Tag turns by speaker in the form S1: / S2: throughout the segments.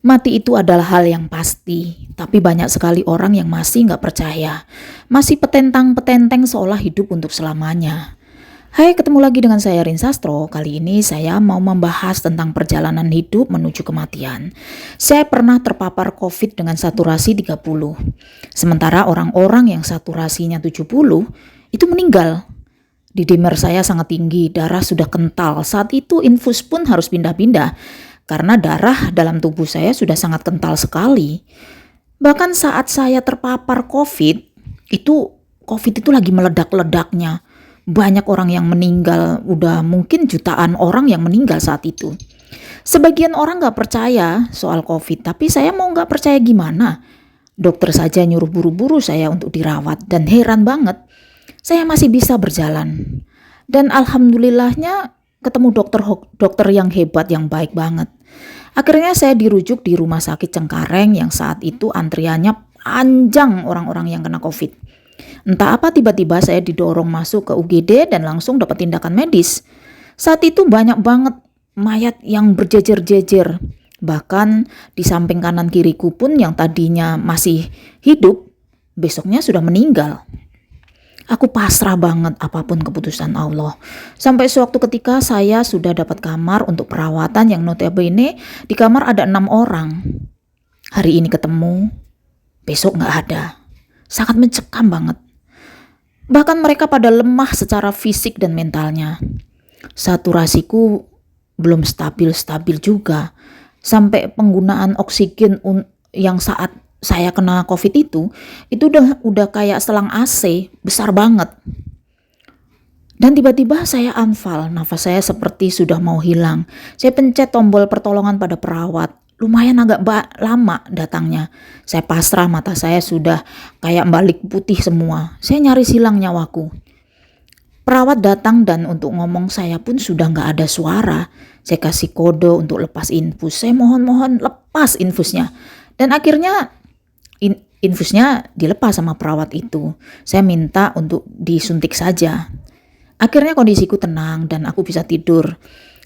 S1: Mati itu adalah hal yang pasti, tapi banyak sekali orang yang masih nggak percaya. Masih petentang-petenteng seolah hidup untuk selamanya. Hai, ketemu lagi dengan saya Rin Sastro. Kali ini saya mau membahas tentang perjalanan hidup menuju kematian. Saya pernah terpapar COVID dengan saturasi 30. Sementara orang-orang yang saturasinya 70 itu meninggal. Dimer saya sangat tinggi, darah sudah kental. Saat itu infus pun harus pindah-pindah karena darah dalam tubuh saya sudah sangat kental sekali. Bahkan saat saya terpapar COVID itu lagi meledak-ledaknya. Banyak orang yang meninggal, udah mungkin jutaan orang yang meninggal saat itu. Sebagian orang gak percaya soal COVID, tapi saya mau gak percaya gimana? Dokter saja nyuruh buru-buru saya untuk dirawat dan heran banget. Saya masih bisa berjalan. Dan alhamdulillahnya ketemu dokter yang hebat, yang baik banget. Akhirnya saya dirujuk di rumah sakit Cengkareng yang saat itu antriannya panjang orang-orang yang kena COVID. Entah apa tiba-tiba saya didorong masuk ke UGD dan langsung dapat tindakan medis. Saat itu banyak banget mayat yang berjejer-jejer. Bahkan di samping kanan kiriku pun yang tadinya masih hidup, besoknya sudah meninggal. Aku pasrah banget apapun keputusan Allah. Sampai suatu ketika saya sudah dapat kamar untuk perawatan yang notabene di kamar ada 6 orang. Hari ini ketemu, besok gak ada. Sangat mencekam banget. Bahkan mereka pada lemah secara fisik dan mentalnya. Saturasiku belum stabil-stabil juga. Sampai penggunaan oksigen yang saat saya kena COVID itu udah kayak selang AC, besar banget. Dan tiba-tiba saya anfal, nafas saya seperti sudah mau hilang. Saya pencet tombol pertolongan pada perawat. Lumayan agak lama datangnya. Saya pasrah, mata saya sudah kayak balik putih semua. Saya nyaris hilang nyawaku. Perawat datang dan untuk ngomong saya pun sudah gak ada suara. Saya kasih kode untuk lepas infus. Saya mohon lepas infusnya. Dan akhirnya infusnya dilepas sama perawat itu. Saya minta untuk disuntik saja. Akhirnya kondisiku tenang dan aku bisa tidur.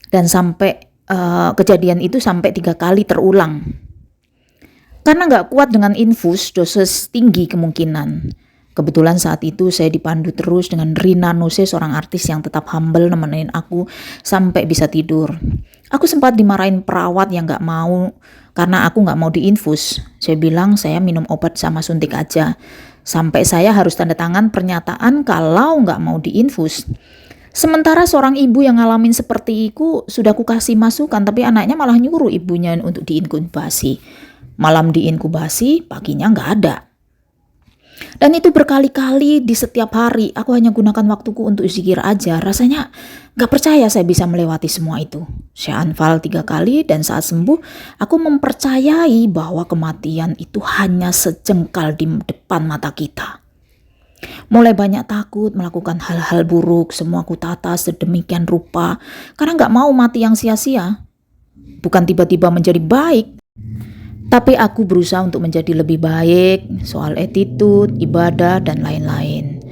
S1: Dan sampai kejadian itu sampai 3 kali terulang. Karena gak kuat dengan infus, dosis tinggi kemungkinan. Kebetulan saat itu saya dipandu terus dengan Rina Nose, seorang artis yang tetap humble nemenin aku sampai bisa tidur. Aku sempat dimarahin perawat yang gak mau karena aku gak mau diinfus. Saya bilang saya minum obat sama suntik aja. Sampai saya harus tanda tangan pernyataan kalau gak mau diinfus. Sementara seorang ibu yang ngalamin seperti itu sudah ku kasih masukan, tapi anaknya malah nyuruh ibunya untuk diinkubasi. Malam diinkubasi, paginya gak ada. Dan itu berkali-kali di setiap hari. Aku hanya gunakan waktuku untuk zikir aja. Rasanya gak percaya saya bisa melewati semua itu. Saya anfal 3 kali dan saat sembuh aku mempercayai bahwa kematian itu hanya sejengkal di depan mata kita. Mulai banyak takut melakukan hal-hal buruk. Semua aku tata sedemikian rupa karena gak mau mati yang sia-sia. Bukan tiba-tiba menjadi baik, tapi aku berusaha untuk menjadi lebih baik soal attitude, ibadah, dan lain-lain.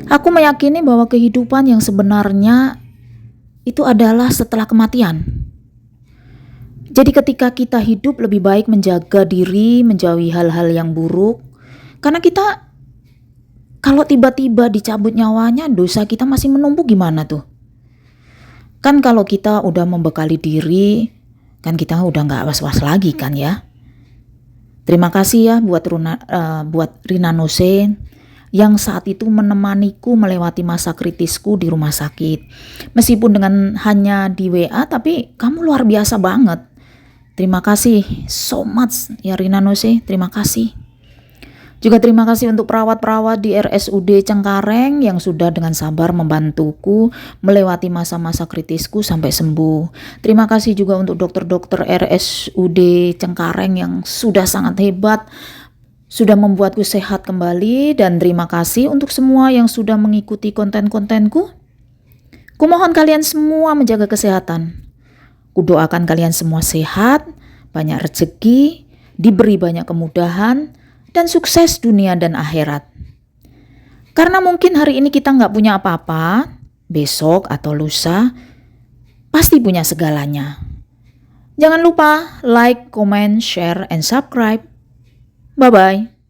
S1: Aku meyakini bahwa kehidupan yang sebenarnya itu adalah setelah kematian. Jadi ketika kita hidup lebih baik menjaga diri, menjauhi hal-hal yang buruk. Karena kita kalau tiba-tiba dicabut nyawanya, dosa kita masih menumpuk gimana tuh? Kan kalau kita udah membekali diri, kan kita udah gak was-was lagi kan ya. Terima kasih ya buat Rina Nose yang saat itu menemaniku melewati masa kritisku di rumah sakit. Meskipun dengan hanya di WA, tapi kamu luar biasa banget. Terima kasih so much ya Rina Nose, terima kasih. Juga terima kasih untuk perawat-perawat di RSUD Cengkareng yang sudah dengan sabar membantuku melewati masa-masa kritisku sampai sembuh. Terima kasih juga untuk dokter-dokter RSUD Cengkareng yang sudah sangat hebat, sudah membuatku sehat kembali. Dan terima kasih untuk semua yang sudah mengikuti konten-kontenku. Kumohon kalian semua menjaga kesehatan. Kudoakan kalian semua sehat, banyak rezeki, diberi banyak kemudahan, dan sukses dunia dan akhirat. Karena mungkin hari ini kita gak punya apa-apa, besok atau lusa pasti punya segalanya. Jangan lupa like, comment, share, and subscribe. Bye-bye.